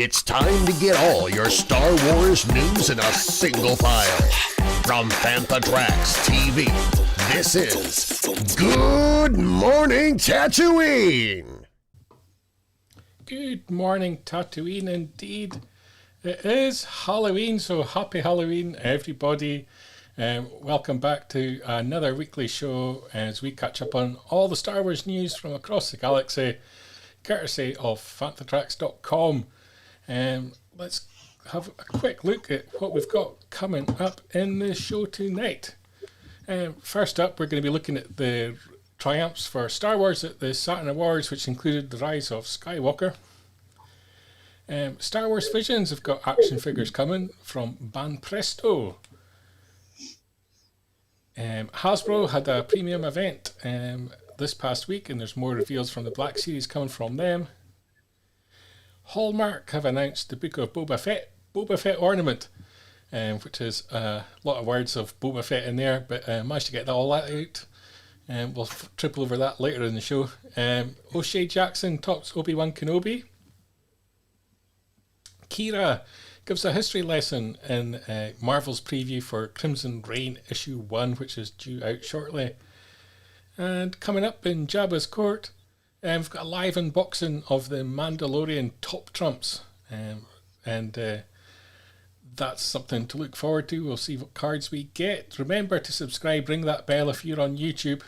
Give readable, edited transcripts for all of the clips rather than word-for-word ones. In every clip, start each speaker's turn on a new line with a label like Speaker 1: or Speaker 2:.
Speaker 1: It's time to get all your Star Wars news in a single file. From Fantha Tracks TV, this is Good Morning Tatooine!
Speaker 2: Good morning, Tatooine, indeed. It is Halloween, so happy Halloween, everybody. Welcome back to another weekly show as we catch up on all the Star Wars news from across the galaxy, courtesy of fanthatracks.com. Let's have a quick look at what we've got coming up in the show tonight. First up, we're going to be looking at the triumphs for Star Wars at the Saturn Awards, which included the rise of Skywalker. Star Wars Visions have got action figures coming from Banpresto. Hasbro had a premium event this past week, and there's more reveals from the Black Series coming from them. Hallmark have announced the book of Boba Fett Ornament, which is a lot of words of Boba Fett in there, but managed to get all that out. We'll triple over that later in the show. O'Shea Jackson tops Obi-Wan Kenobi. Kira gives a history lesson in Marvel's preview for Crimson Reign issue 1, which is due out shortly. And coming up in Jabba's court, we've got a live unboxing of the Mandalorian Top Trumps. And that's something to look forward to. We'll see what cards we get. Remember to subscribe, ring that bell if you're on YouTube.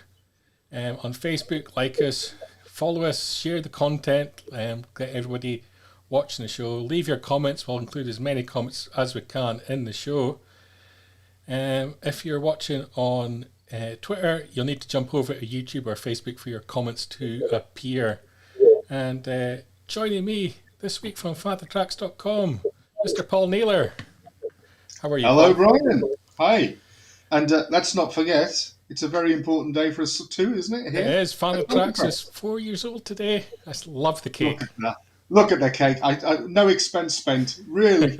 Speaker 2: On Facebook, like us, follow us, share the content, get everybody watching the show. Leave your comments. We'll include as many comments as we can in the show. If you're watching on Twitter, you'll need to jump over to YouTube or Facebook for your comments to appear. And joining me this week from fanthatracks.com, Mr. Paul Naylor. How are you?
Speaker 3: Hello,
Speaker 2: Paul?
Speaker 3: Brian. Hi. And let's not forget, it's a very important day for us too, isn't it? Here?
Speaker 2: It is. Fanthatracks is 4 years old today. I love the cake.
Speaker 3: Look at the cake. I no expense spent, really.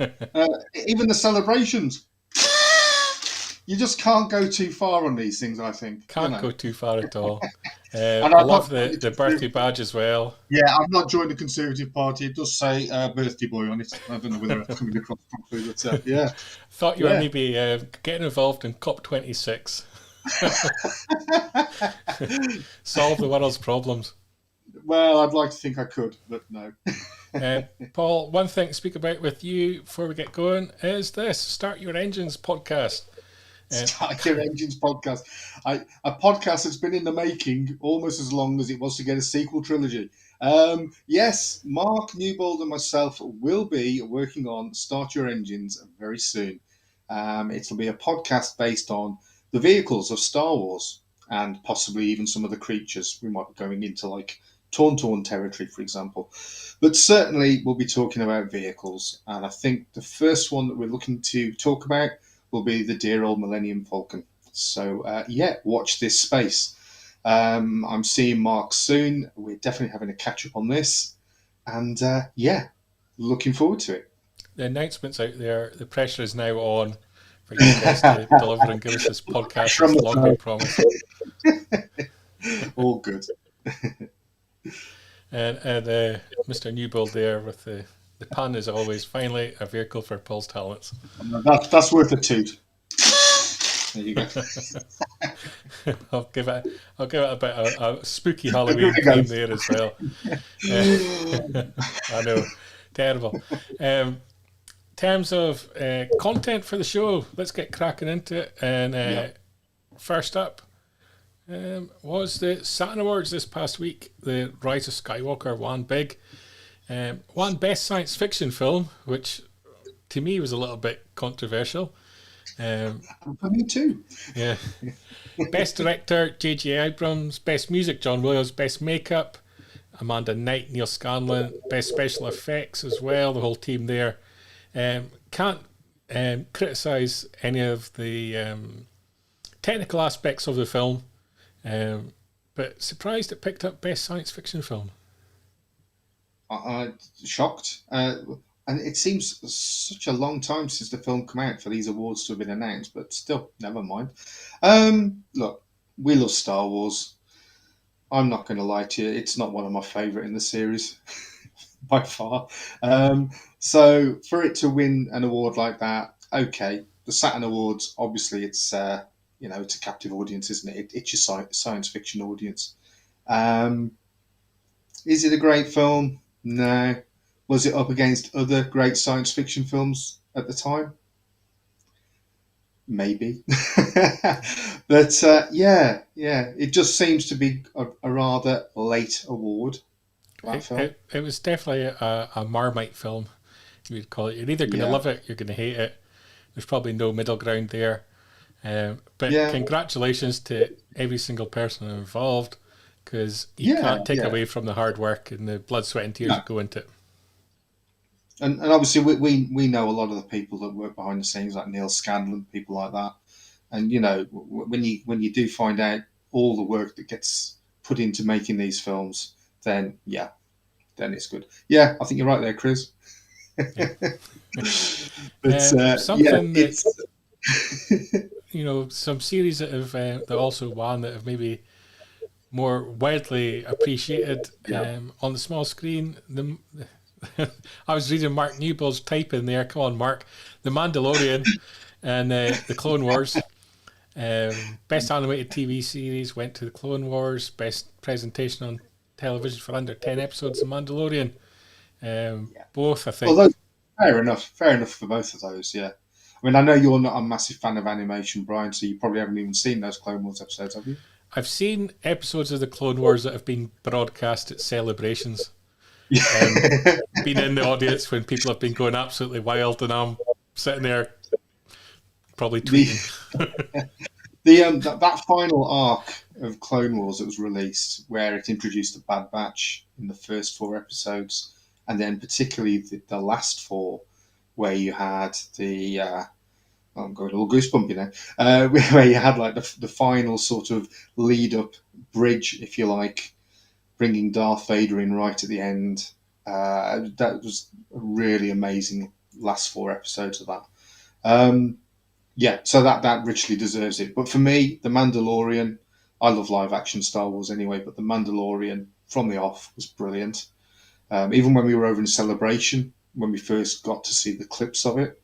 Speaker 3: Even the celebrations. You just can't go too far on these things, I think.
Speaker 2: Can't go too far at all. I love the birthday badge as well.
Speaker 3: Yeah, I've not joined the Conservative Party. It does say birthday boy on it. I don't know whether it's coming across properly, but yeah.
Speaker 2: Thought you were maybe getting involved in COP26. Solve the world's problems.
Speaker 3: Well, I'd like to think I could, but no.
Speaker 2: Paul, one thing to speak about with you before we get going is this Start Your Engines podcast.
Speaker 3: Start Your Engines podcast. A podcast that's been in the making almost as long as it was to get a sequel trilogy. Yes, Mark Newbold and myself will be working on Start Your Engines very soon. It'll be a podcast based on the vehicles of Star Wars and possibly even some of the creatures. We might be going into like Tauntaun territory, for example. But certainly we'll be talking about vehicles. And I think the first one that we're looking to talk about will be the dear old Millennium Falcon. So, watch this space. I'm seeing Mark soon. We're definitely having a catch-up on this. And, looking forward to it.
Speaker 2: The announcement's out there. The pressure is now on for you guys to deliver and give us this podcast that's long been promised.
Speaker 3: All good.
Speaker 2: And Mr. Newbold there with the pun is always finally a vehicle for Paul's talents.
Speaker 3: That's worth a toot. There you go.
Speaker 2: I'll give it a bit of a spooky Halloween theme there as well. I know, terrible. Terms of content for the show, let's get cracking into it. And first up was the Saturn Awards this past week. The Rise of Skywalker won big. One best science fiction film, which to me was a little bit controversial.
Speaker 3: For me too.
Speaker 2: Yeah. Best director, J.J. Abrams. Best music, John Williams. Best makeup, Amanda Knight, Neil Scanlon. Best special effects as well, the whole team there. Can't criticise any of the technical aspects of the film, but surprised it picked up best science fiction film.
Speaker 3: Shocked. And it seems such a long time since the film came out for these awards to have been announced, but still, never mind. Look, we love Star Wars. I'm not going to lie to you, it's not one of my favourite in the series. By far. So for it to win an award like that, okay, the Saturn Awards, obviously it's it's a captive audience, isn't it? It's your science fiction audience. Um, is it a great film? No. Was it up against other great science fiction films at the time? Maybe. But it just seems to be a rather late award, that film.
Speaker 2: It was definitely a Marmite film, you would call it. You're either going to
Speaker 3: Yeah.
Speaker 2: love it, you're going to hate it. There's probably no middle ground there. But
Speaker 3: Yeah.
Speaker 2: Congratulations to every single person involved, because you
Speaker 3: Yeah.
Speaker 2: can't take
Speaker 3: Yeah.
Speaker 2: away from the hard work and the blood, sweat, and tears
Speaker 3: No.
Speaker 2: that go into it.
Speaker 3: And obviously we know a lot of the people that work behind the scenes, like Neil Scanlon, people like that. And when you do find out all the work that gets put into making these films, then it's good. Yeah, I think you're right there, Chris.
Speaker 2: Yeah.
Speaker 3: But
Speaker 2: Something
Speaker 3: it's
Speaker 2: some series that have that also won that have maybe more widely appreciated on the small screen. I was reading Mark Newbold's type in there. Come on, Mark. The Mandalorian and the Clone Wars. Best animated TV series went to the Clone Wars. Best presentation on television for under 10 episodes of Mandalorian. Both, I think.
Speaker 3: Although fair enough for both of those. Yeah, I mean, I know you're not a massive fan of animation, Brian, so you probably haven't even seen those Clone Wars episodes, have you?
Speaker 2: I've seen episodes of the Clone Wars that have been broadcast at celebrations. Been in the audience when people have been going absolutely wild, and I'm sitting there probably tweeting.
Speaker 3: That final arc of Clone Wars that was released, where it introduced the Bad Batch in the first 4 episodes, and then particularly the last 4, where you had the I'm going all goosebumpy now, where you had like the final sort of lead up bridge, if you like, bringing Darth Vader in right at the end. That was a really amazing last 4 episodes of that. So that richly deserves it. But for me, The Mandalorian, I love live action Star Wars anyway, but The Mandalorian from the off was brilliant. Even when we were over in Celebration, when we first got to see the clips of it,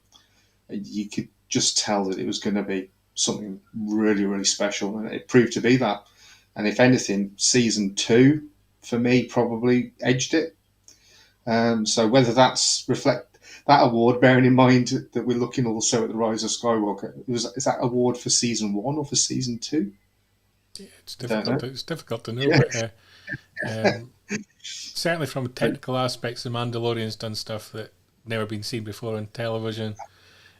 Speaker 3: you could just tell that it was going to be something really, really special. And it proved to be that. And if anything, season 2, for me, probably edged it. So whether that's reflect that award, bearing in mind that we're looking also at the Rise of Skywalker, is that award for season 1 or for season 2?
Speaker 2: Yeah, it's difficult to know.
Speaker 3: Yeah.
Speaker 2: But, certainly from technical aspects, the Mandalorian's done stuff that never been seen before on television.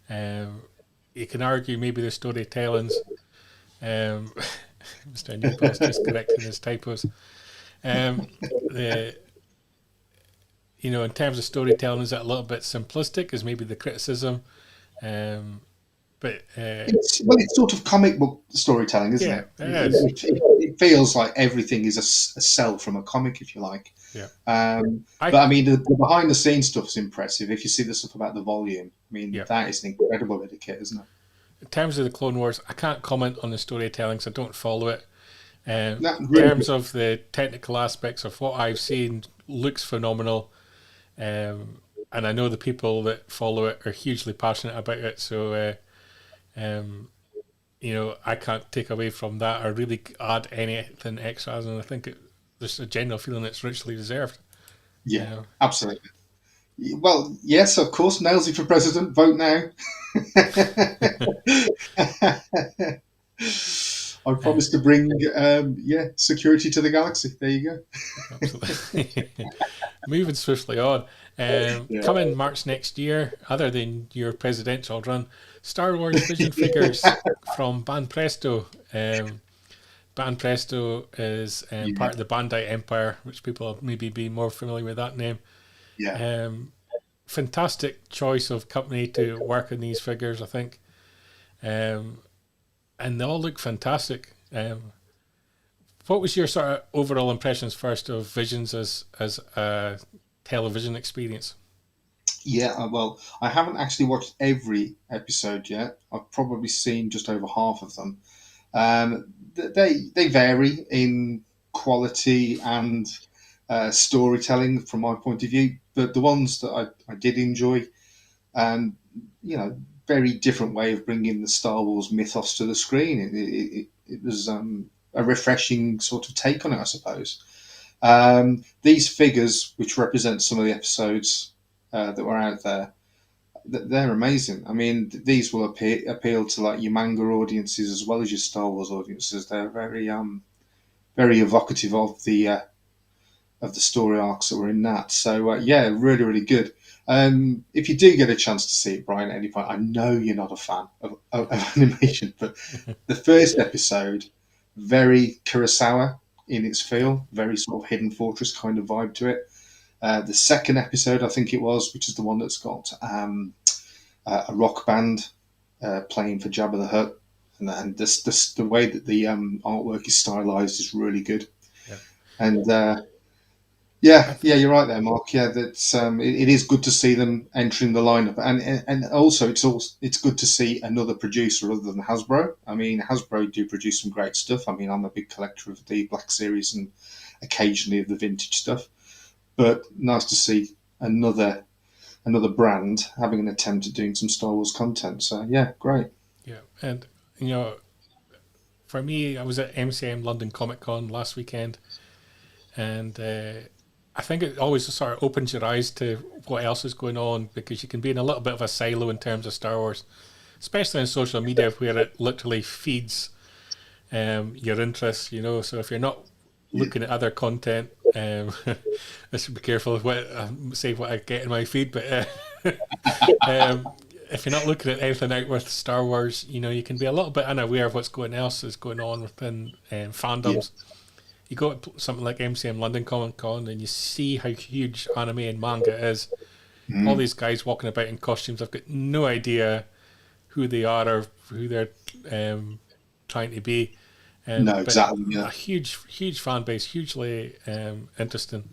Speaker 2: You can argue maybe the storytellings. Mr. Newpill's just correcting his typos. In terms of storytelling, is that a little bit simplistic? Is maybe the criticism, but
Speaker 3: it's sort of comic book storytelling, isn't it? It feels like everything is a cell from a comic, if you like.
Speaker 2: Yeah.
Speaker 3: But I mean, the behind the scenes stuff is impressive. If you see the stuff about the volume, I mean, that is an incredible bit of kit, isn't it?
Speaker 2: In terms of the Clone Wars, I can't comment on the storytelling because I don't follow it. In
Speaker 3: really
Speaker 2: terms of the technical aspects of what I've seen, looks phenomenal. And I know the people that follow it are hugely passionate about it. So, I can't take away from that or really add anything extra. And I think there's a general feeling it's richly deserved.
Speaker 3: Yeah, absolutely. Well, yes, of course. Nailsy for president. Vote now. I promise to bring, security to the galaxy. There you go.
Speaker 2: Absolutely. Moving swiftly on. Coming March next year, other than your presidential run, Star Wars Vision figures from Banpresto. Banpresto is part of the Bandai Empire, which people maybe be more familiar with that name.
Speaker 3: Yeah.
Speaker 2: Fantastic choice of company to work on these figures, I think. And they all look fantastic. What was your sort of overall impressions first of Visions as a television experience?
Speaker 3: Yeah, well, I haven't actually watched every episode yet. I've probably seen just over half of them. They vary in quality and storytelling from my point of view. But the ones that I did enjoy, and very different way of bringing the Star Wars mythos to the screen. It was a refreshing sort of take on it, I suppose. These figures, which represent some of the episodes that were out there, they're amazing. I mean, these will appeal to like your manga audiences as well as your Star Wars audiences. They're very evocative of the story arcs that were in that. So yeah, really, really good. If you do get a chance to see it, Brian, at any point, I know you're not a fan of animation, but the first episode, very Kurosawa in its feel, very sort of Hidden Fortress kind of vibe to it. The second episode, I think it was, which is the one that's got a rock band playing for Jabba the Hutt, and the way that the artwork is stylized is really good.
Speaker 2: Yeah.
Speaker 3: And yeah, you're right there, Mark. Yeah, that's it is good to see them entering the lineup, and also it's good to see another producer other than Hasbro. I mean, Hasbro do produce some great stuff. I mean, I'm a big collector of the Black Series and occasionally of the vintage stuff, but nice to see another brand having an attempt at doing some Star Wars content. So yeah, great.
Speaker 2: Yeah, and for me, I was at MCM London Comic Con last weekend, and I think it always sort of opens your eyes to what else is going on, because you can be in a little bit of a silo in terms of Star Wars, especially on social media where it literally feeds your interests, So if you're not looking at other content, I should be careful of what I get in my feed, but if you're not looking at anything out with Star Wars, you can be a little bit unaware of what's else is going on within fandoms. Yeah. You go to something like MCM London Comic Con and you see how huge anime and manga is. All these guys walking about in costumes, I've got no idea who they are or who they're trying to be.
Speaker 3: No, exactly. Yeah.
Speaker 2: A huge fan base, hugely interesting.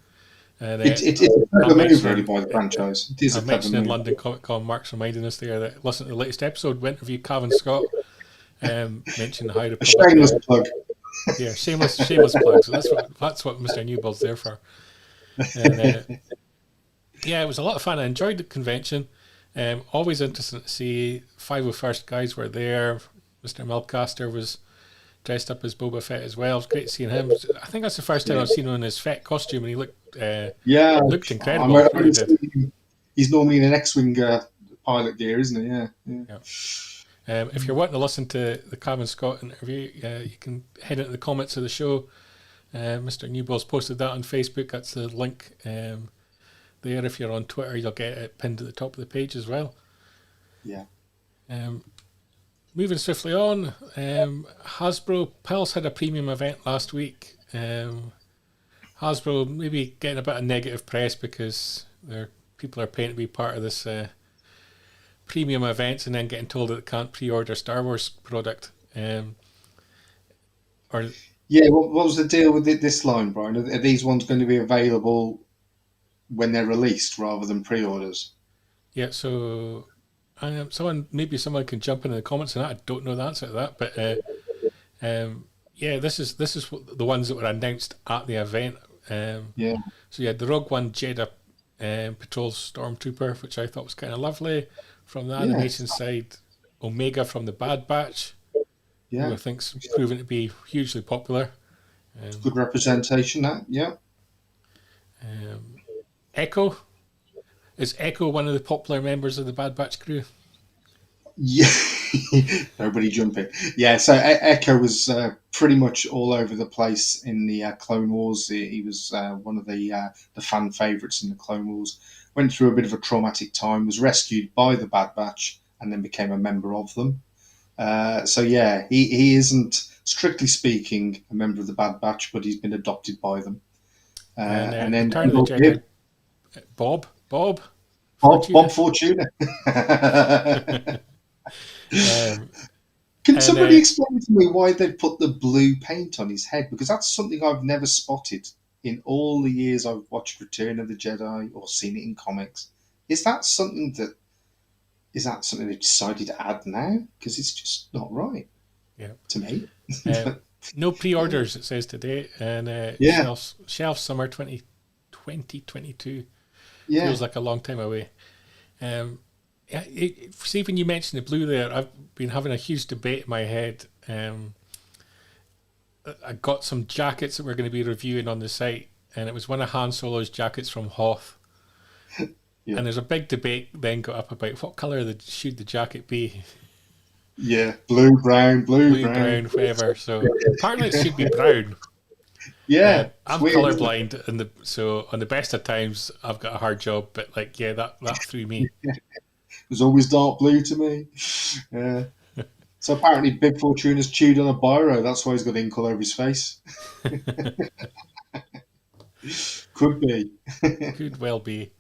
Speaker 2: And
Speaker 3: it's a clever move, really, by the franchise. It is a clever
Speaker 2: move. In London Comic Con, Mark's reminding us there that listen to the latest episode, we interviewed Cavan Scott, mentioned the High Republic.
Speaker 3: A shameless plug.
Speaker 2: Yeah, shameless plug. So that's what Mr. Newball's there for. And yeah, it was a lot of fun. I enjoyed the convention. Always interesting to see 501st guys were there. Mr. Milcaster was dressed up as Boba Fett as well. It was great seeing him. I think that's the first time I've seen him in his Fett costume, and he looked looked incredible.
Speaker 3: He's normally in an X-wing pilot gear, isn't he? Yeah.
Speaker 2: If you're wanting to listen to the Cavan Scott interview, you can head into the comments of the show. Mr. Newball's posted that on Facebook. That's the link there. If you're on Twitter, you'll get it pinned to the top of the page as well.
Speaker 3: Yeah.
Speaker 2: Moving swiftly on, Hasbro Pulse had a premium event last week. Hasbro maybe getting a bit of negative press because people are paying to be part of this premium events and then getting told that they can't pre-order Star Wars product. What
Speaker 3: was the deal with this line, Brian? Are these ones going to be available when they're released rather than pre-orders?
Speaker 2: Yeah, so someone can jump in the comments on that. I don't know the answer to that, but this is the ones that were announced at the event. So you had the Rogue One Jeddah Patrol Stormtrooper, which I thought was kind of lovely. From the animation side, Omega from the Bad Batch, who I think's proven to be hugely popular.
Speaker 3: Good representation, that, yeah.
Speaker 2: Echo. Is Echo one of the popular members of the Bad Batch crew?
Speaker 3: Yeah, nobody jumping. Yeah, so Echo was pretty much all over the place in the Clone Wars. He was one of the fan favourites in the Clone Wars. Went through a bit of a traumatic time, was rescued by the Bad Batch, and then became a member of them. He isn't, strictly speaking, a member of the Bad Batch, but he's been adopted by them. And then
Speaker 2: Return of the Jedi, Bob
Speaker 3: Fortuna. Can somebody explain to me why they put the blue paint on his head? Because that's something I've never spotted in all the years I've watched Return of the Jedi or seen it in comics. Is that something they decided to add now? Because it's just not right.
Speaker 2: Yeah,
Speaker 3: to me.
Speaker 2: No pre-orders, it says today, and shelf summer 20 2022.
Speaker 3: Yeah.
Speaker 2: Feels like a long time away. See, when you mentioned the blue there, I've been having a huge debate in my head. I got some jackets that we're going to be reviewing on the site, and it was one of Han Solo's jackets from Hoth.
Speaker 3: Yeah.
Speaker 2: And there's a big debate then got up about what colour should the jacket be.
Speaker 3: Yeah, blue, brown,
Speaker 2: brown, whatever. So apparently it should be brown.
Speaker 3: Yeah,
Speaker 2: I'm
Speaker 3: weird,
Speaker 2: colourblind, and so on the best of times I've got a hard job. But like, yeah, that threw me.
Speaker 3: It was always dark blue to me. Yeah. So apparently, Big Fortune has chewed on a biro. That's why he's got ink all over his face. Could be.
Speaker 2: Could well be.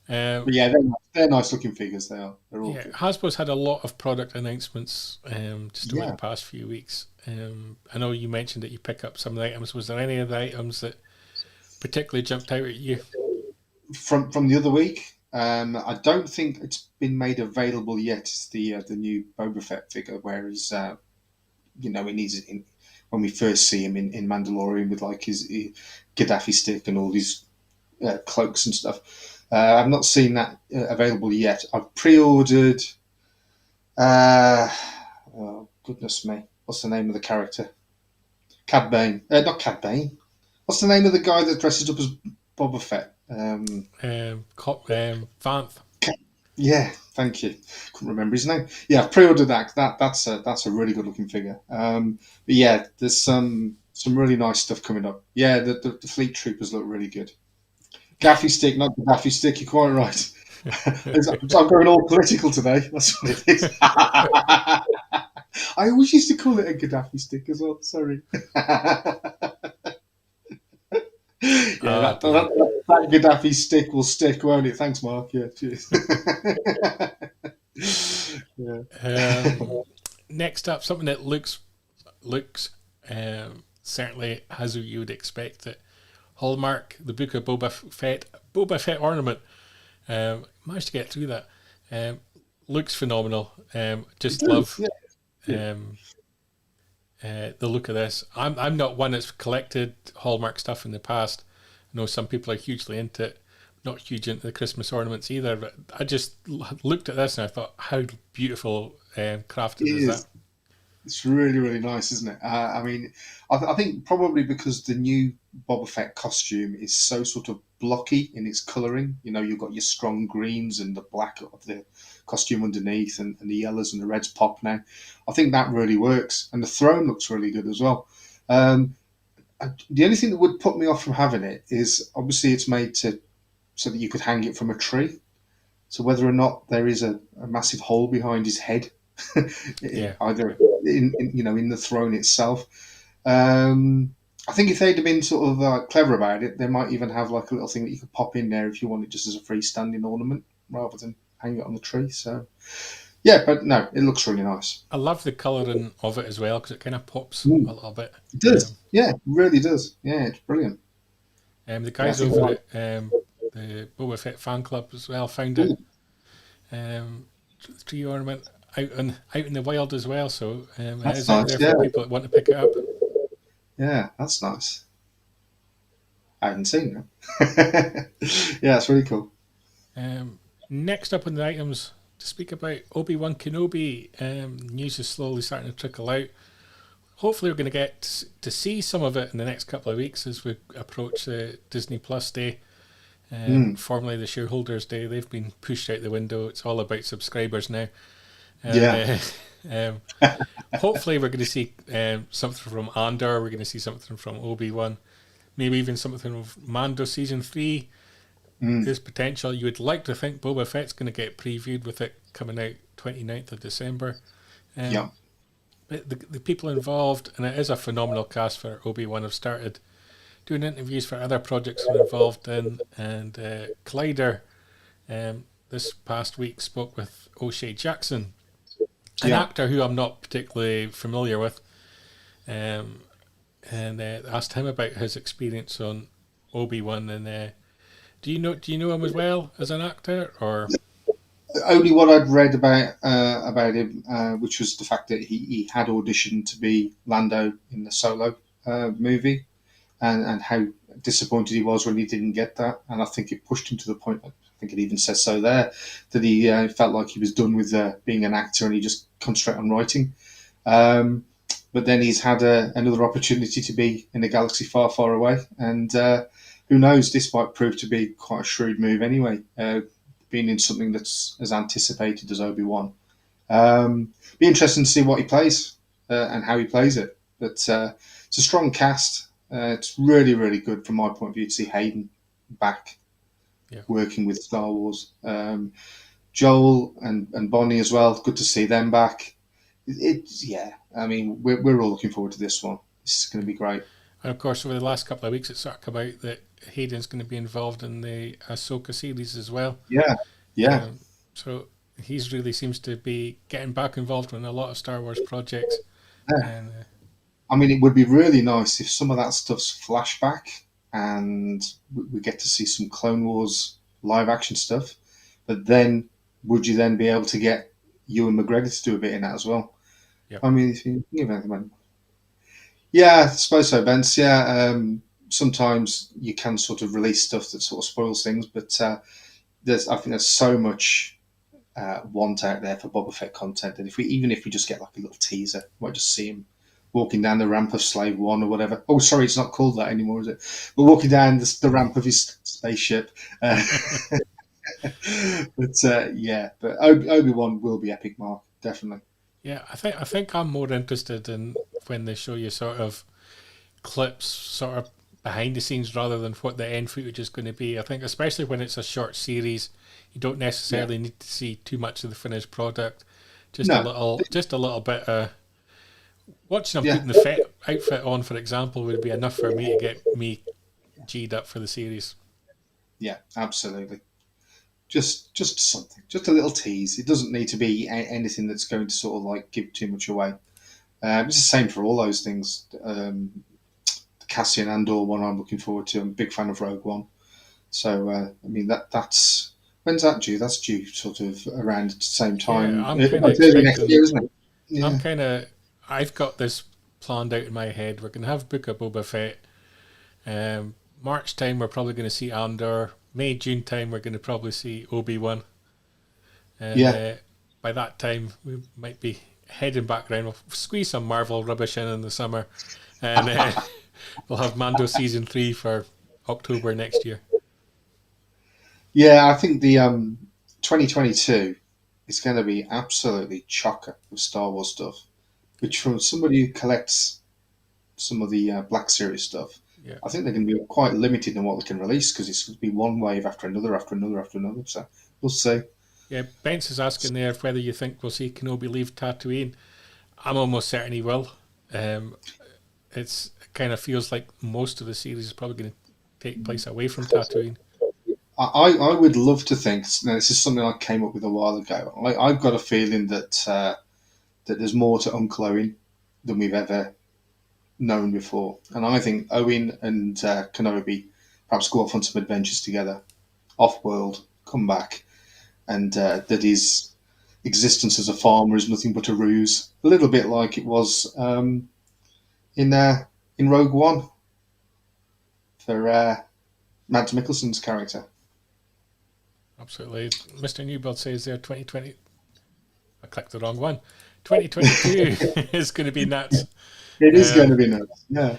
Speaker 3: But yeah, they're nice looking figures. They are. They're all good.
Speaker 2: Hasbro's had a lot of product announcements just over the
Speaker 3: Yeah.
Speaker 2: past few weeks. I know you mentioned that you pick up some of the items. Was there any of the items that particularly jumped out at you?
Speaker 3: From the other week, I don't think it's been made available yet. It's the new Boba Fett figure where he's when we first see him in Mandalorian with like his Gaddafi stick and all these cloaks and stuff. I've not seen that available yet. I've pre-ordered. Oh goodness me, what's the name of the character? Cad Bane. Not Cad Bane. What's the name of the guy that dresses up as Boba Fett?
Speaker 2: Vanth.
Speaker 3: Yeah, thank you. Couldn't remember his name. Yeah, I've pre-ordered that. That's a really good looking figure. But yeah, there's some really nice stuff coming up. Yeah, the Fleet Troopers look really good. Gaffy stick, not the Gaffy stick. You're quite right. I'm going all political today. That's what it is. I always used to call it a Gaddafi stick as well. Sorry. That Gaddafi stick will stick, won't it? Thanks, Mark. Yeah, cheers.
Speaker 2: Next up, something that looks certainly as you would expect it. Hallmark, the book of Boba Fett Ornament. Managed to get through that. Looks phenomenal. Just love the look of this. I'm not one that's collected Hallmark stuff in the past. I know some people are hugely into it. Not huge into the Christmas ornaments either, but I just looked at this and I thought, how beautiful crafted is that?
Speaker 3: It's really, really nice, isn't it? I mean, I think probably because the new Boba Fett costume is so sort of blocky in its colouring. You know, you've got your strong greens and the black of the costume underneath, and the yellows and the reds pop now. I think that really works, and the throne looks really good as well. The only thing that would put me off from having it is obviously it's made so that you could hang it from a tree. So whether or not there is a massive hole behind his head, either in the throne itself. I think if they'd have been sort of clever about it, they might even have like a little thing that you could pop in there if you want it just as a freestanding ornament rather than hang it on the tree. So yeah, but no, it looks really nice.
Speaker 2: I love the colouring of it as well because it kind of pops a little bit.
Speaker 3: It does, it really does. Yeah, it's brilliant.
Speaker 2: The guys over at the Boba Fett fan club as well found it. Tree ornament out in the wild as well, so it is out there for people that want to pick it up.
Speaker 3: Yeah, that's nice. I haven't seen that. Yeah, it's really cool.
Speaker 2: Next up on the items to speak about Obi-Wan Kenobi. News is slowly starting to trickle out. Hopefully we're going to get to see some of it in the next couple of weeks as we approach Disney Plus Day. Formerly the Shareholders Day. They've been pushed out the window. It's all about subscribers now. Hopefully we're going to see something from Andor. We're going to see something from Obi-Wan. Maybe even something from Mando Season 3. There's potential. You would like to think Boba Fett's going to get previewed with it coming out 29th of December. But the people involved, and it is a phenomenal cast for Obi-Wan, have started doing interviews for other projects they're involved in. And Collider this past week spoke with O'Shea Jackson, an actor who I'm not particularly familiar with, and asked him about his experience on Obi-Wan. And do you know him as well as an actor, or
Speaker 3: only what I'd read about him, which was the fact that he had auditioned to be Lando in the Solo movie, and how disappointed he was when he didn't get that, and I think it pushed him to the point. I think it even says so there that he felt like he was done with being an actor and he just concentrated on writing. But then he's had another opportunity to be in a galaxy far, far away, and who knows? This might prove to be quite a shrewd move anyway. Being in something that's as anticipated as Obi-Wan. Be interesting to see what he plays and how he plays it. But it's a strong cast. It's really, really good from my point of view to see Hayden back working with Star Wars. Joel and Bonnie as well. Good to see them back. I mean, we're all looking forward to this one. This is going to be great.
Speaker 2: And of course, over the last couple of weeks, it's sort of come out that Hayden's going to be involved in the Ahsoka series as well.
Speaker 3: Yeah.
Speaker 2: So he's really seems to be getting back involved in a lot of Star Wars projects.
Speaker 3: Yeah.
Speaker 2: And,
Speaker 3: I mean, it would be really nice if some of that stuff's flashback and we get to see some Clone Wars live action stuff. But then, would you then be able to get Ewan McGregor to do a bit in that as well?
Speaker 2: Yep.
Speaker 3: I mean, if you think about it, yeah, I suppose so, Vince. Yeah, sometimes you can sort of release stuff that sort of spoils things, but I think there's so much want out there for Boba Fett content, and if we just get like a little teaser, we might just see him walking down the ramp of Slave One or whatever. Oh, sorry, it's not called that anymore, is it? But walking down the ramp of his spaceship. But Obi-Wan will be epic, Mark, definitely.
Speaker 2: Yeah, I think I'm more interested in when they show you sort of clips, sort of behind the scenes, rather than what the end footage is going to be. I think especially when it's a short series, you don't necessarily need to see too much of the finished product. Just a little bit. Watching them putting the Fett outfit on, for example, would be enough for me to get me G'd up for the series. Yeah,
Speaker 3: absolutely. Just something, just a little tease. It doesn't need to be anything that's going to sort of like give too much away. It's the same for all those things. The Cassian Andor one I'm looking forward to. I'm a big fan of Rogue One. So, I mean, that's... When's that due? That's due sort of around the same time.
Speaker 2: Yeah, I'm kind of
Speaker 3: expecting next year, isn't it?
Speaker 2: Yeah. I've got this planned out in my head. We're going to have Book of Boba Fett. March time, we're probably going to see Andor. May, June time, we're going to probably see Obi-Wan. And by that time, we might be heading back around. We'll squeeze some Marvel rubbish in the summer. And we'll have Mando Season 3 for October next year.
Speaker 3: Yeah, I think the 2022 is going to be absolutely chocker with Star Wars stuff. Which, from somebody who collects some of the Black Series stuff, I think they're going to be quite limited in what they can release because it's going to be one wave after another, after another, after another. So we'll see.
Speaker 2: Yeah, Bence is asking there whether you think we'll see Kenobi leave Tatooine. I'm almost certain he will. It kind of feels like most of the series is probably going to take place away from Tatooine.
Speaker 3: I would love to think. Now, this is something I came up with a while ago. I've got a feeling that that there's more to Uncle Owen than we've ever known before. And I think Owen and Kenobi perhaps go off on some adventures together, off-world, come back, and that his existence as a farmer is nothing but a ruse. A little bit like it was in Rogue One for Mads Mikkelsen's character.
Speaker 2: Absolutely. Mr. Newbuild says there 2020... I clicked the wrong one. 2022 is going to be nuts.
Speaker 3: It is going to be nuts, yeah.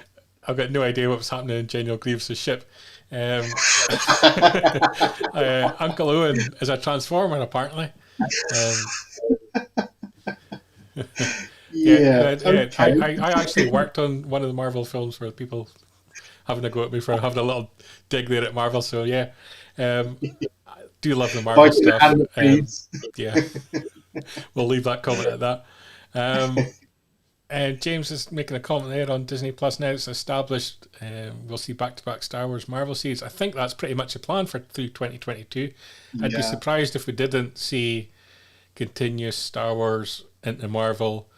Speaker 2: I've got no idea what was happening in General Grievous' ship. Uncle Owen is a Transformer, apparently. I actually worked on one of the Marvel films where people having a go at me for having a little dig there at Marvel. So, yeah. I do love the Marvel stuff. We'll leave that comment at that. And James is making a comment there on Disney Plus now. It's established. We'll see back-to-back Star Wars Marvel series. I think that's pretty much a plan for through 2022. I'd be surprised if we didn't see continuous Star Wars into Marvel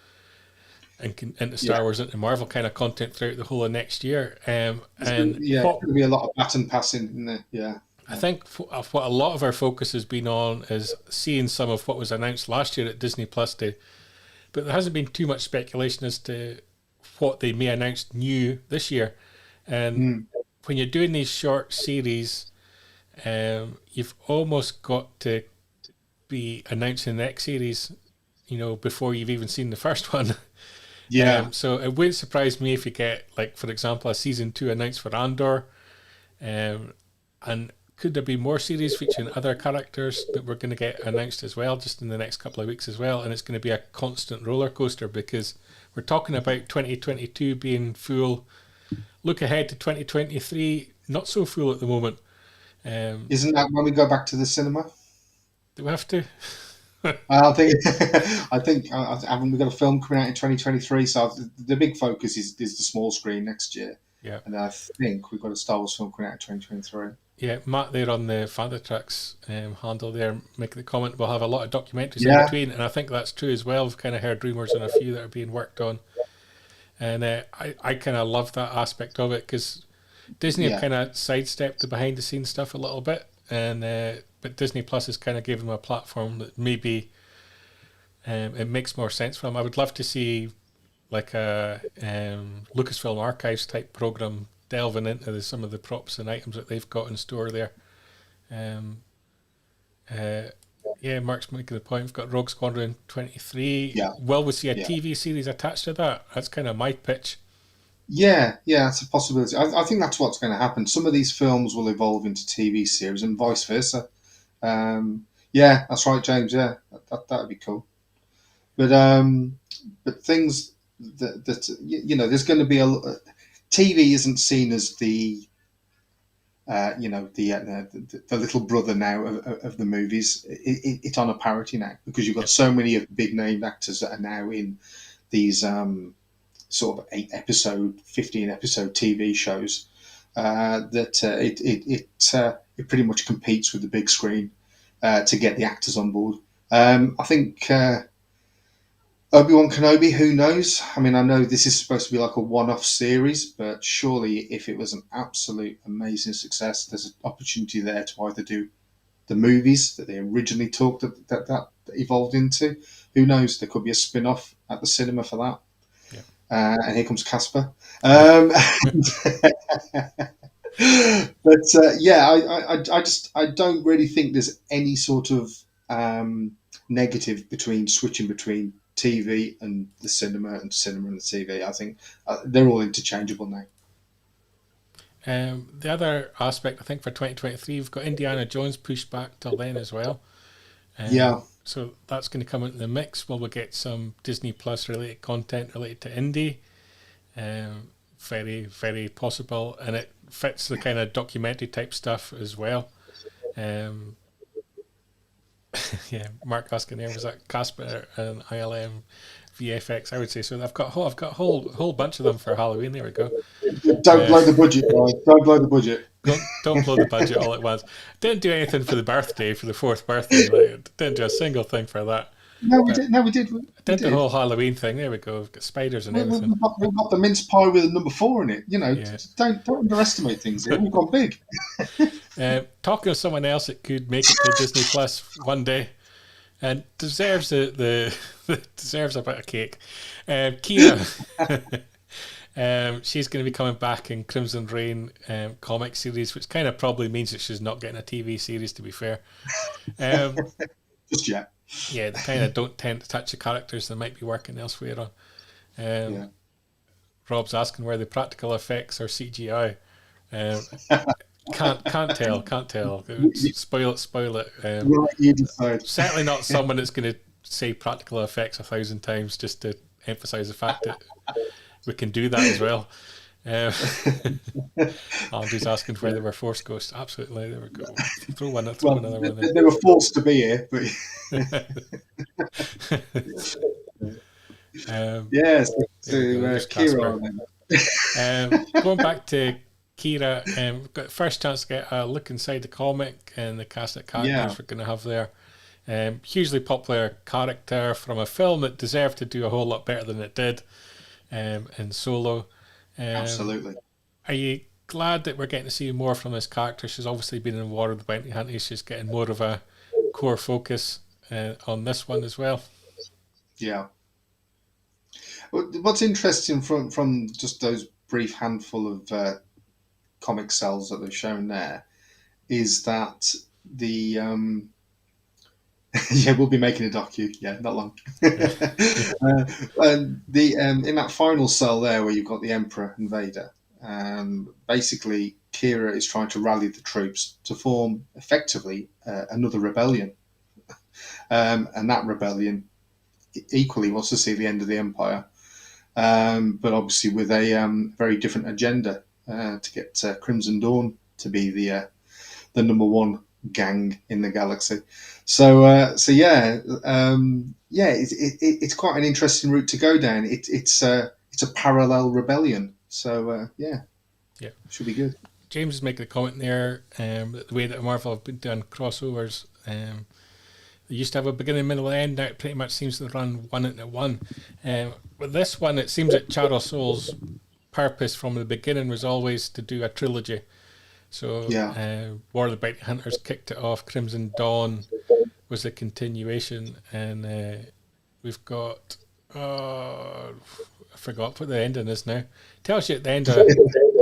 Speaker 2: and into Star Wars into Marvel kind of content throughout the whole of next year.
Speaker 3: There's going to be a lot of baton passing in there. Yeah.
Speaker 2: I think what a lot of our focus has been on is seeing some of what was announced last year at Disney Plus Day. But there hasn't been too much speculation as to what they may announce new this year. And when you're doing these short series, you've almost got to be announcing the next series, before you've even seen the first one.
Speaker 3: Yeah.
Speaker 2: So it wouldn't surprise me if you get, like, for example, a season 2 announced for Andor. And could there be more series featuring other characters that we're going to get announced as well, just in the next couple of weeks as well? And it's going to be a constant roller coaster, because we're talking about 2022 being full. Look ahead to 2023, not so full at the moment.
Speaker 3: Isn't that when we go back to the cinema?
Speaker 2: Do we have to?
Speaker 3: I think haven't we got a film coming out in 2023? So the big focus is the small screen next year.
Speaker 2: Yeah.
Speaker 3: And I think we've got a Star Wars film coming out in 2023.
Speaker 2: Yeah, Matt there on the Fanta Tracks handle there making the comment, we'll have a lot of documentaries in between, and I think that's true as well. I've kind of heard rumours on a few that are being worked on, and I kind of love that aspect of it, because Disney have kind of sidestepped the behind the scenes stuff a little bit, and but Disney Plus has kind of given them a platform that maybe it makes more sense for them. I would love to see like a Lucasfilm Archives type program delving into some of the props and items that they've got in store there. Mark's making the point. We've got Rogue Squadron 23.
Speaker 3: Yeah.
Speaker 2: Will we see a TV series attached to that? That's kind of my pitch.
Speaker 3: Yeah, it's a possibility. I think that's what's going to happen. Some of these films will evolve into TV series and vice versa. That's right, James. Yeah, that'd be cool. But things that there's going to be TV isn't seen as the little brother now of the movies. It's on a parity now, because you've got so many of the big named actors that are now in these sort of 8-episode, 15-episode TV shows that it pretty much competes with the big screen to get the actors on board. I think Obi-Wan Kenobi, who knows? I mean, I know this is supposed to be like a one-off series, but surely if it was an absolute amazing success, there's an opportunity there to either do the movies that they originally talked that evolved into. Who knows? There could be a spin-off at the cinema for that. And here comes Casper. I don't really think there's any sort of negative between switching between TV and the cinema and cinema and the TV. I think they're all interchangeable now.
Speaker 2: The other aspect, I think, for 2023, we've got Indiana Jones pushed back till then as well. So that's going to come into the mix. Will we get some Disney Plus related content related to Indy? Very, very possible. And it fits the kind of documentary type stuff as well. Mark asking there, was that Casper and ILM VFX? I would say so. I've got a whole bunch of them for Halloween. There we go.
Speaker 3: Don't blow the budget, guys. Don't blow the budget.
Speaker 2: Don't blow the budget all at once. Didn't do anything for the birthday, for the 4th birthday. Didn't do a single thing for that.
Speaker 3: No, we did.
Speaker 2: Did the whole Halloween thing. There we go. We've got spiders and everything.
Speaker 3: We've got the mince pie with a number 4 in it. Don't underestimate things here. We've gone big.
Speaker 2: Talking of someone else that could make it to Disney Plus one day and deserves deserves a bit of cake. Kira. She's going to be coming back in Crimson Reign comic series, which kind of probably means that she's not getting a TV series, to be fair.
Speaker 3: Just yet.
Speaker 2: Yeah, they kind of don't tend to touch the characters they might be working elsewhere on. Rob's asking where the practical effects are CGI. Can't tell. Spoil it.
Speaker 3: Right, you decide.
Speaker 2: Certainly not someone that's going to say practical effects 1,000 times just to emphasise the fact that we can do that as well. Andrew's asking where they were Force Ghosts. Absolutely, there we go. Throw another one in.
Speaker 3: They were forced to be here, but yes. Kira.
Speaker 2: Going back to Kira, we've got the first chance to get a look inside the comic and the cast of characters we're going to have there. Hugely popular character from a film that deserved to do a whole lot better than it did in Solo.
Speaker 3: Absolutely.
Speaker 2: Are you glad that we're getting to see more from this character? She's obviously been in War of the Bounty Hunters. She's getting more of a core focus on this one as well.
Speaker 3: Yeah. What's interesting from just those brief handful of comic cells that they've shown there is that the yeah, we'll be making a docu. Yeah, not long. And the in that final cell there, where you've got the Emperor and Vader, basically Kira is trying to rally the troops to form effectively another rebellion, and that rebellion equally wants to see the end of the Empire, but obviously with a very different agenda to get Crimson Dawn to be the number one gang in the galaxy. So yeah, it's quite an interesting route to go down. It's a parallel rebellion. So yeah, should be good.
Speaker 2: James is making a comment there that the way that Marvel have been done crossovers, they used to have a beginning, middle, end. Now it pretty much seems to run one into one. With this one, it seems that Charles Soule's purpose from the beginning was always to do a trilogy. So War of the Bounty Hunters kicked it off. Crimson Dawn was a continuation, and we've got I forgot what the ending is now. Tells you at the end of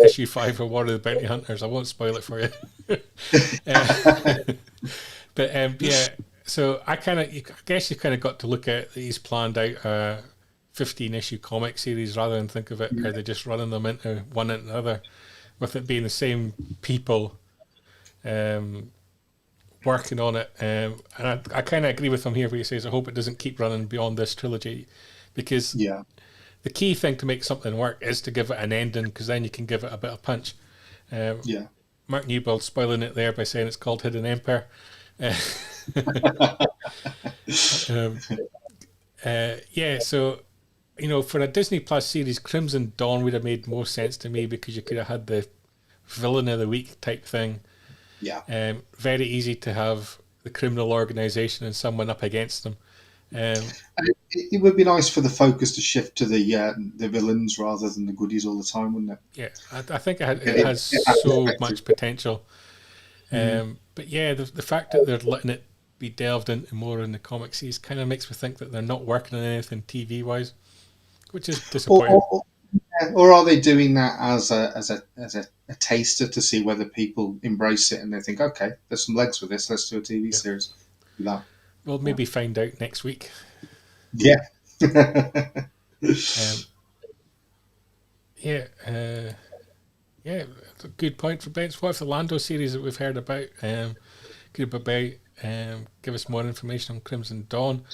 Speaker 2: issue 5 of War of the Bounty Hunters. I won't spoil it for you. But yeah, so I guess you kind of got to look at these planned out 15-issue comic series rather than think of it how they're just running them into one into another, with it being the same people working on it. And I kind of agree with him here where he says, I hope it doesn't keep running beyond this trilogy, because the key thing to make something work is to give it an ending, because then you can give it a bit of punch. Mark Newbold spoiling it there by saying it's called Hidden Empire. So for a Disney Plus series, Crimson Dawn would have made more sense to me, because you could have had the villain of the week type thing. Very easy to have the criminal organization and someone up against them.
Speaker 3: And it would be nice for the focus to shift to the villains rather than the goodies all the time, wouldn't it?
Speaker 2: Yeah, I think it has so much potential. But yeah, the fact that they're letting it be delved into more in the comic series kind of makes me think that they're not working on anything TV wise, which is disappointing.
Speaker 3: Or are they doing that as a taster to see whether people embrace it and they think, okay, there's some legs with this, let's do a TV series.
Speaker 2: We'll maybe find out next week.
Speaker 3: Yeah.
Speaker 2: That's a good point for Ben. What if the Lando series that we've heard about give us more information on Crimson Dawn?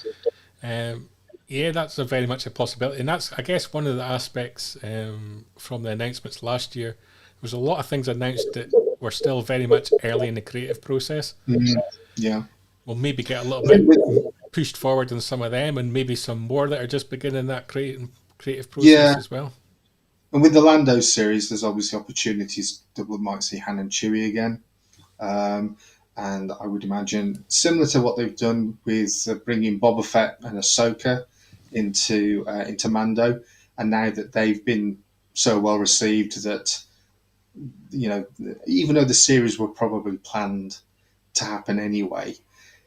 Speaker 2: That's very much a possibility, and that's, I guess, one of the aspects from the announcements last year. There was a lot of things announced that were still very much early in the creative process.
Speaker 3: Yeah.
Speaker 2: We'll maybe get a little bit pushed forward in some of them, and maybe some more that are just beginning that creative process as well.
Speaker 3: And with the Lando series, there's obviously opportunities that we might see Han and Chewie again. And I would imagine, similar to what they've done with bringing Boba Fett and Ahsoka into Mando, and now that they've been so well received that, even though the series were probably planned to happen anyway,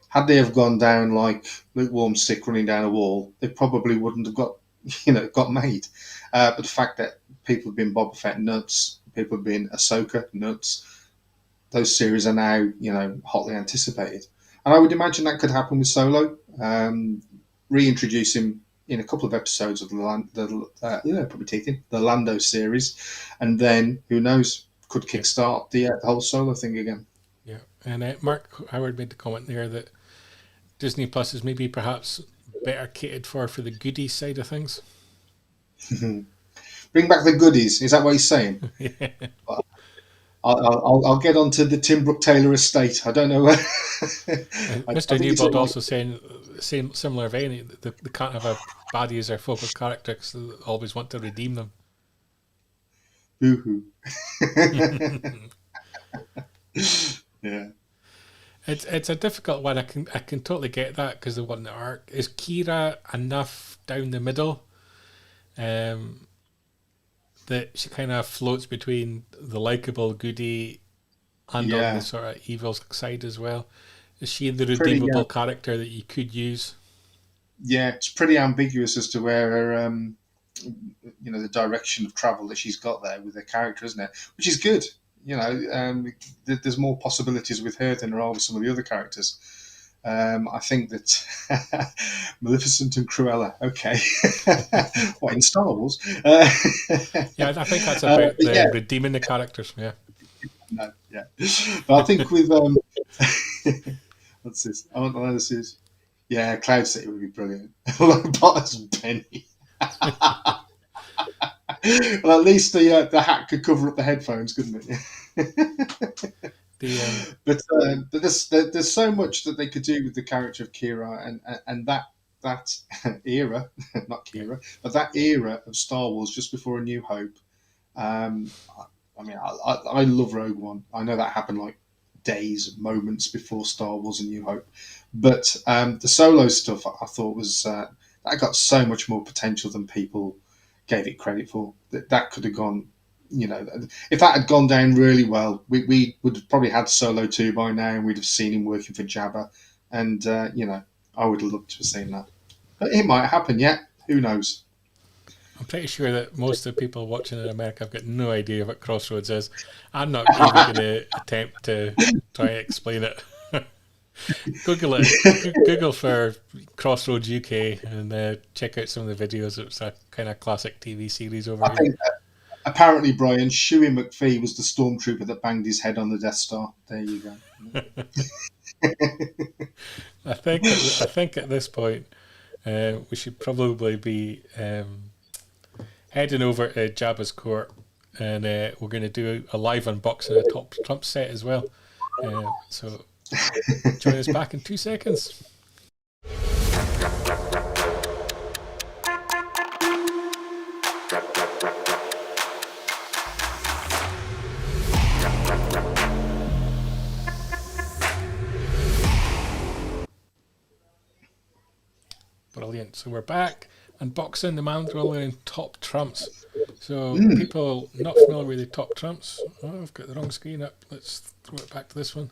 Speaker 3: had they have gone down like lukewarm stick running down a wall, they probably wouldn't have got made. But the fact that people have been Boba Fett nuts, people have been Ahsoka nuts, those series are now, hotly anticipated. And I would imagine that could happen with Solo. Reintroduce him in a couple of episodes of the Lando series, and then who knows, could kickstart the whole Solo thing again.
Speaker 2: Yeah, and Mark Howard made the comment there that Disney Plus is maybe perhaps better catered for the goodies side of things.
Speaker 3: Bring back the goodies. Is that what he's saying?
Speaker 2: Yeah.
Speaker 3: I'll get onto the Tim Brooke Taylor estate. I don't know where.
Speaker 2: Mr. Newbold also saying similar vein. They can't have a baddie as their focal character because they always want to redeem them.
Speaker 3: Boo-hoo. Yeah.
Speaker 2: It's a difficult one. I can totally get that because the one that arc is Kira enough down the middle, that she kind of floats between the likable goodie and on the sort of evil side as well. Is she the redeemable character that you could use?
Speaker 3: Yeah, it's pretty ambiguous as to where her, the direction of travel that she's got there with her character, isn't it? Which is good. there's more possibilities with her than there are with some of the other characters. I think that Maleficent and Cruella, okay. What, in Star Wars?
Speaker 2: Yeah, I think that's about redeeming the characters, yeah.
Speaker 3: No, yeah. But I think with, what's this? Oh, this is, yeah, Cloud City would be brilliant. Potter's Penny. Well, at least the hat could cover up the headphones, couldn't it? But there's so much that they could do with the character of Kira and that era, not Kira, but that era of Star Wars just before A New Hope. I love Rogue One. I know that happened like days, moments before Star Wars: A New Hope, but the Solo stuff I thought was that got so much more potential than people gave it credit for. That could have gone. If that had gone down really well, we would have probably had Solo 2 by now, and we'd have seen him working for Jabba. And, I would have loved to have seen that. But it might happen yet. Who knows?
Speaker 2: I'm pretty sure that most of the people watching in America have got no idea what Crossroads is. I'm not even going to attempt to try and explain it. Google it. Google for Crossroads UK and check out some of the videos. It's a kind of classic TV series over here.
Speaker 3: Apparently, Brian, Shuey McPhee was the stormtrooper that banged his head on the Death Star. There you go.
Speaker 2: I think at this point we should probably be heading over to Jabba's court, and we're going to do a live unboxing of a Top Trump set as well. So join us back in 2 seconds. Brilliant. So we're back unboxing the Mandalorian Top Trumps. So people not familiar with the Top Trumps. Oh, I've got the wrong screen up. Let's throw it back to this one.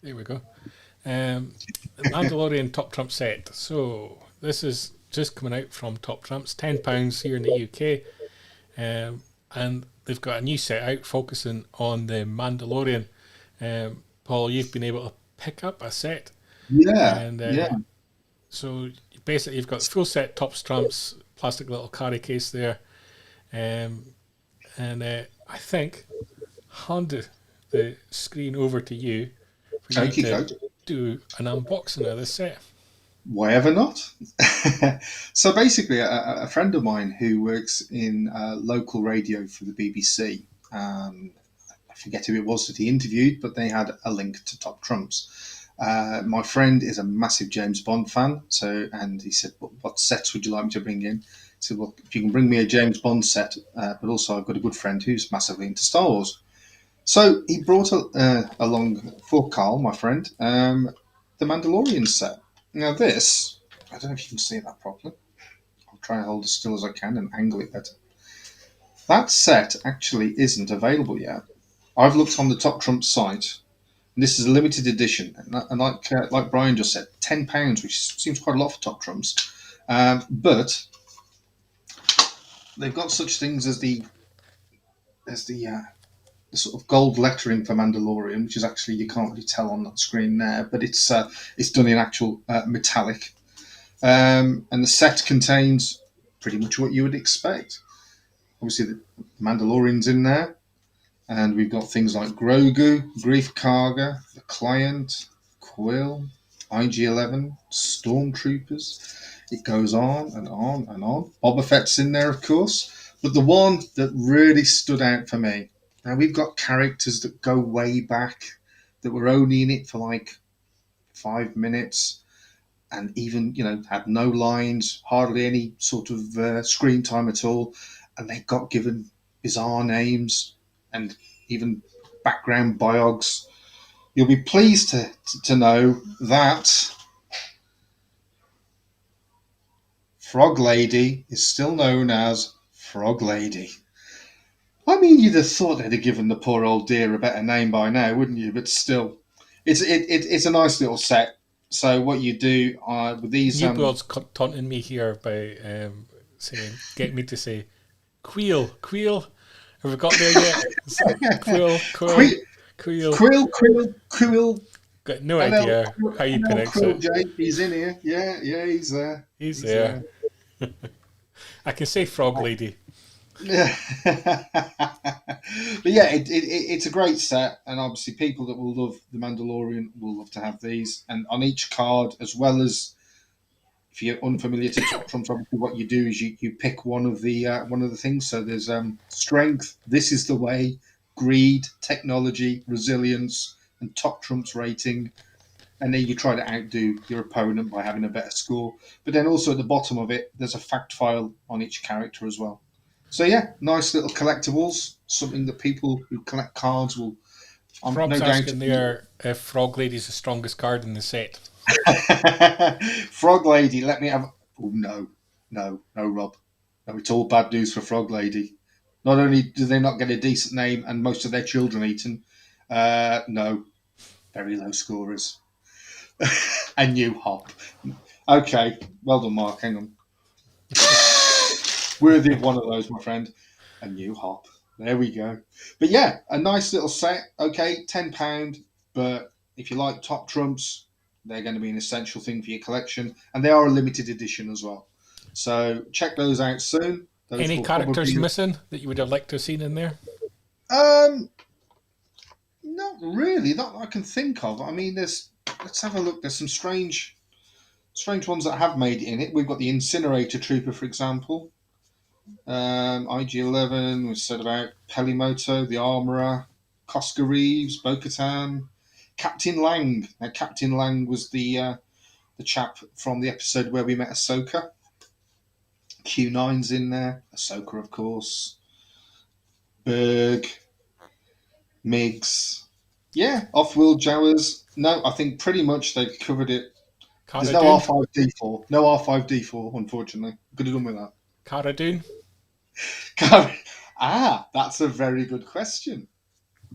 Speaker 2: There we go. The Mandalorian Top Trump set. So this is just coming out from Top Trumps, £10 here in the UK. And they've got a new set out focusing on the Mandalorian. Paul, you've been able to pick up a set.
Speaker 3: Yeah.
Speaker 2: And
Speaker 3: yeah.
Speaker 2: So basically you've got the full set Top Trumps, plastic little carry case there. And I think hand the screen over to you for you to do an unboxing of this set.
Speaker 3: Why ever not? So basically, a friend of mine who works in local radio for the BBC, I forget who it was that he interviewed, but they had a link to Top Trumps. My friend is a massive James Bond fan, and he said, "What sets would you like me to bring in?" I said, "Well, if you can bring me a James Bond set, but also I've got a good friend who's massively into Star Wars." So he brought along for Carl, my friend, the Mandalorian set. Now this, I don't know if you can see that properly. I'll try and hold as still as I can and angle it better. That set actually isn't available yet. I've looked on the Top Trump site, and this is a limited edition. And like Brian just said, £10, which seems quite a lot for Top Trumps. But they've got such things as the sort of gold lettering for Mandalorian, which is actually, you can't really tell on that screen there, but it's done in actual metallic. And the set contains pretty much what you would expect. Obviously, the Mandalorian's in there, and we've got things like Grogu, Grief Karga, the Client, Quill, IG-11, Stormtroopers. It goes on and on and on. Boba Fett's in there, of course. But the one that really stood out for me, now we've got characters that go way back, that were only in it for like 5 minutes, and even, had no lines, hardly any sort of screen time at all, and they got given bizarre names and even background biogs. You'll be pleased to know that Frog Lady is still known as Frog Lady. I mean, you'd have thought they'd have given the poor old dear a better name by now, wouldn't you? But still, it's a nice little set. So what you do with these...
Speaker 2: Newbold's taunting me here by saying, get me to say, Queel. Have we got there yet? Quill.
Speaker 3: Quill.
Speaker 2: Got no idea how you pronounce
Speaker 3: Quill
Speaker 2: it.
Speaker 3: J. He's in here. Yeah, he's there.
Speaker 2: He's there. I can say Frog Lady.
Speaker 3: Yeah. But yeah, it's a great set, and obviously people that will love The Mandalorian will love to have these. And on each card, as well as if you're unfamiliar to Top Trumps, obviously what you do is you pick one of the things. So there's strength, this is the way, greed, technology, resilience, and Top Trumps rating. And then you try to outdo your opponent by having a better score. But then also at the bottom of it, there's a fact file on each character as well. So yeah, nice little collectibles, something that people who collect cards will...
Speaker 2: Rob's asking there if Frog Lady's the strongest card in the set.
Speaker 3: Frog Lady, let me have... Oh, no, Rob. No, it's all bad news for Frog Lady. Not only do they not get a decent name and most of their children eaten, no, very low scorers. A new hop. Okay, well done, Mark. Hang on. Worthy of one of those, my friend. A new hop. There we go. But yeah, a nice little set. Okay, £10. But if you like Top Trumps, they're going to be an essential thing for your collection. And they are a limited edition as well. So check those out soon. Those
Speaker 2: Any characters missing that you would have liked to have seen in there?
Speaker 3: Not really. Not that I can think of. I mean, let's have a look. There's some strange ones that have made it in it. We've got the Incinerator Trooper, for example. IG-11, we said about Pelimoto, the Armourer, Cosca Reeves, Bo-Katan, Captain Lang. Now, Captain Lang was the chap from the episode where we met Ahsoka. Q9's in there. Ahsoka, of course. Berg. Migs. Yeah, off-world Jawas. No, I think pretty much they've covered it. There's no R5-D4. No R5-D4, unfortunately. Could have done with that.
Speaker 2: Cara Dune?
Speaker 3: That's a very good question.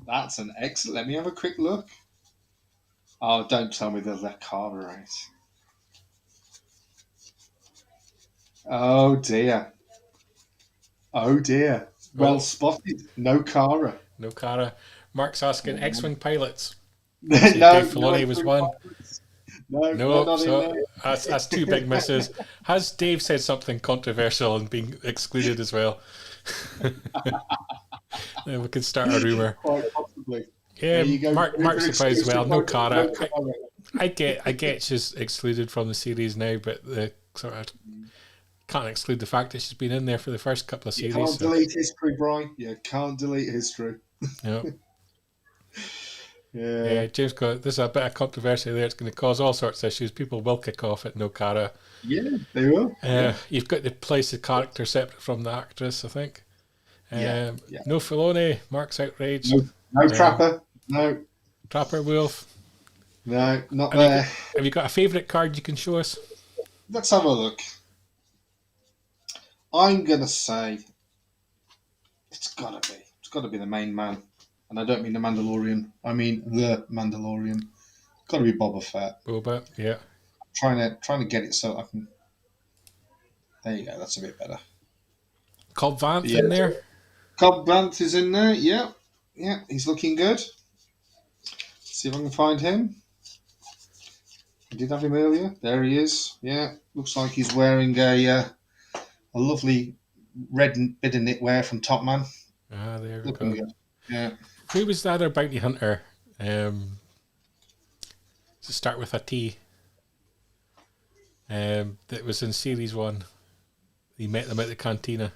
Speaker 3: That's an excellent... Let me have a quick look. Oh, don't tell me there's a Cara right. Oh, dear. Well spotted. No Cara.
Speaker 2: No Cara. Mark's asking X-Wing pilots.
Speaker 3: No,
Speaker 2: Dave Filoni was one.
Speaker 3: No,
Speaker 2: so that's two big misses. Has Dave said something controversial and been excluded as well? We could start a rumour.
Speaker 3: Quite possibly.
Speaker 2: Yeah, Mark's surprised as well. No Cara. I get she's excluded from the series now, but the sort of can't exclude the fact that she's been in there for the first couple of series.
Speaker 3: You can't delete history, Brian. You can't delete history.
Speaker 2: Yeah.
Speaker 3: Yeah,
Speaker 2: James got there's a bit of controversy there. It's going to cause all sorts of issues. People will kick off at no Cara.
Speaker 3: Yeah, they will.
Speaker 2: You've got to place the character separate from the actress, I think.
Speaker 3: Yeah.
Speaker 2: No Filoni. Mark's outraged.
Speaker 3: No Trapper. No
Speaker 2: Trapper Wolf.
Speaker 3: No, not there.
Speaker 2: Have you got a favourite card you can show us?
Speaker 3: Let's have a look. I'm gonna say it's gotta be the main man. And I don't mean the Mandalorian. I mean the Mandalorian. Got to be Boba Fett.
Speaker 2: Boba, yeah.
Speaker 3: Trying to get it so I can. There you go. That's a bit better.
Speaker 2: Cobb Vanth in there.
Speaker 3: Cobb Vanth is in there. Yeah, he's looking good. See if I can find him. I did have him earlier. There he is. Yeah, looks like he's wearing a lovely red bit of knitwear from Top Man.
Speaker 2: There we
Speaker 3: looking
Speaker 2: go.
Speaker 3: Good. Yeah.
Speaker 2: Who was the other bounty hunter? To start with a T. That was in series 1. He met them at the cantina.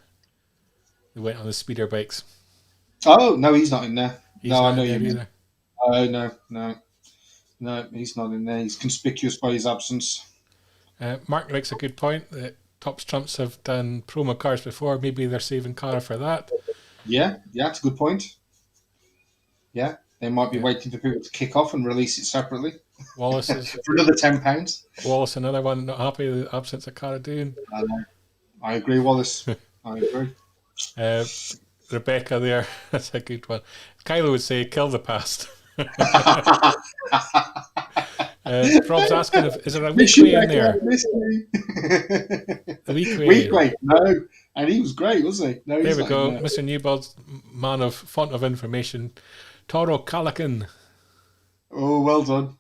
Speaker 2: They went on the speeder bikes.
Speaker 3: Oh no, he's not in there. I know you mean.
Speaker 2: Either.
Speaker 3: Oh no, he's not in there. He's conspicuous by his absence.
Speaker 2: Mark makes a good point that Top Trumps have done promo cards before. Maybe they're saving Cara for that.
Speaker 3: Yeah, that's a good point. Yeah, they might be waiting for people to kick off and release it separately.
Speaker 2: Wallace is
Speaker 3: for another £10.
Speaker 2: Wallace, another one not happy with the absence of Cara Dune.
Speaker 3: I agree, Wallace. I agree.
Speaker 2: Rebecca there, that's a good one. Kylo would say, kill the past. Rob's asking, is there a weequay in there?
Speaker 3: The weequay. No, And he was great, wasn't he? No,
Speaker 2: There
Speaker 3: he's
Speaker 2: we
Speaker 3: not
Speaker 2: go.
Speaker 3: in there.
Speaker 2: Mr. Newbold's man of font of information, Toro Calican.
Speaker 3: Oh, well done.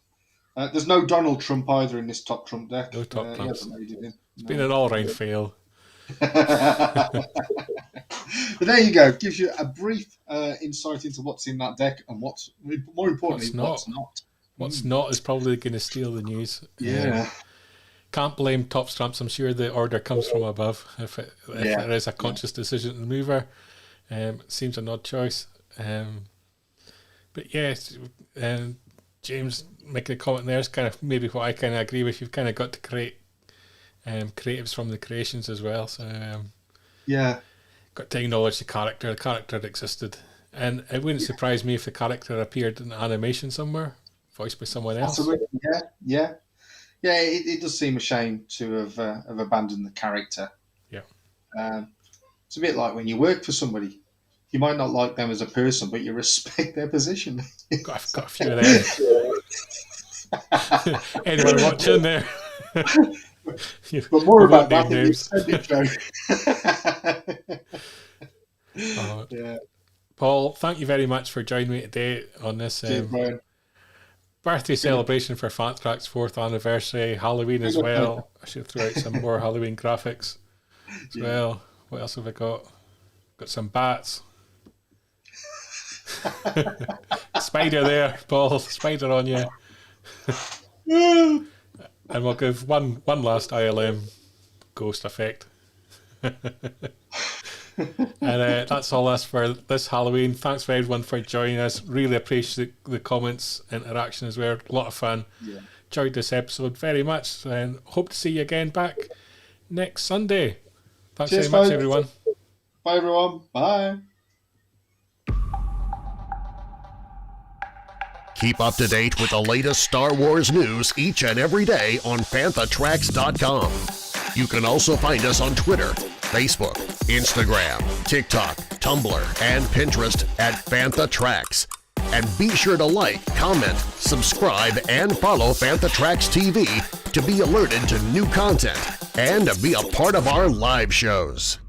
Speaker 3: There's no Donald Trump either in this top Trump deck.
Speaker 2: No top
Speaker 3: He
Speaker 2: Trumps.
Speaker 3: hasn't made it in.
Speaker 2: It's been an all-round fail.
Speaker 3: But there you go. Gives you a brief insight into what's in that deck and what's, more importantly, what's not.
Speaker 2: What's not is probably going to steal the news.
Speaker 3: Yeah.
Speaker 2: Can't blame Top Trumps. I'm sure the order comes from above. If there is a conscious decision to move her, it seems an odd choice. But yes, James making a comment there is kind of maybe what I kind of agree with. You've kind of got to create creatives from the creations as well. So got to acknowledge the character. The character existed, and it wouldn't surprise me if the character appeared in animation somewhere, voiced by someone else.
Speaker 3: Absolutely. Yeah. It does seem a shame to have abandoned the character.
Speaker 2: Yeah.
Speaker 3: It's a bit like when you work for somebody. You might not like them as a person, but you respect their position.
Speaker 2: Got a few of them. Anyone watching there?
Speaker 3: But more about that in the extended show. Yeah.
Speaker 2: Paul, thank you very much for joining me today on this birthday celebration for Fantrack's 4th anniversary, Halloween as well. I should throw out some more Halloween graphics as well. What else have I got? Got some bats. Spider there, Paul. Spider on you. And we'll give one last ILM ghost effect. And that's all us for this Halloween. Thanks for everyone for joining us. Really appreciate the comments, interaction as well. A lot of fun. Enjoyed this episode very much, and hope to see you again back next Sunday. Thanks very much, everyone.
Speaker 3: Bye, everyone. Bye.
Speaker 1: Keep up to date with the latest Star Wars news each and every day on FanthaTracks.com. You can also find us on Twitter, Facebook, Instagram, TikTok, Tumblr, and Pinterest at FanthaTracks. And be sure to like, comment, subscribe, and follow FanthaTracks TV to be alerted to new content and to be a part of our live shows.